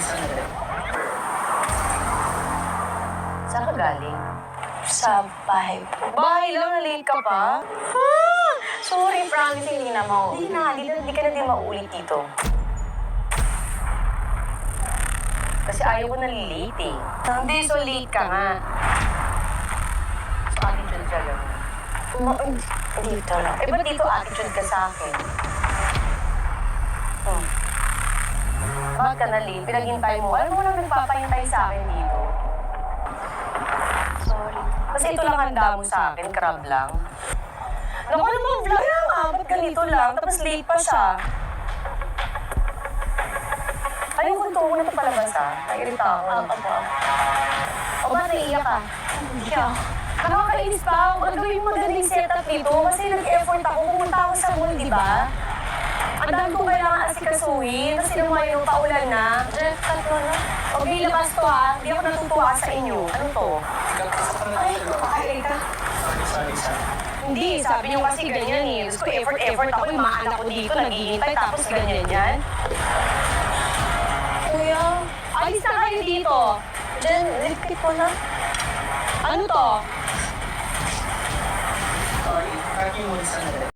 sandali. Saan ka galing? Sa bahay po. Bahay lang, na-late ka pa? Sorry, promise, hindi na mauulit. Hindi ka na din mauulit dito. Kasi ayaw ko na-late eh. Hindi, so late ka nga. So attitude ka lang. Dito lang. Eh, ba't dito attitude ka sa akin? Bakit ka na-late? Pinaghintay mo. Alam mo lang nagpapahintay sa akin dito. Sorry. Kasi ito lang handa mo sa akin, crab lang. Naku, ano mo, vlog lang ah. Ba't ganito lang? Tapos late pa siya. Ayaw ko ito, na ito palabas ah. Nairita ako. O ba't naiiyak ka? Hindi ako. Nakakainis pa. Huwag gawin mo magaling setup dito. Kasi nag-effort ako. Pumunta ako sa mall, di ba? Ang dami kong kailangan asikasuhin. Tapos sinumayo, paulan na. Jeff, cut mo na. O labas to ha. Hindi ako natutuwa sa inyo. Ano to? Ay, kakain ka. Sorry. Hindi, sabi niyo kasi ganyan eh. Gusto ko effort ako. Yung mga anak ko dito, naghihintay. Tapos ganyan yan. Kuya, Alis na kayo dito. Jen, lipit mo na. Ano to? Sorry, parking muna sandali.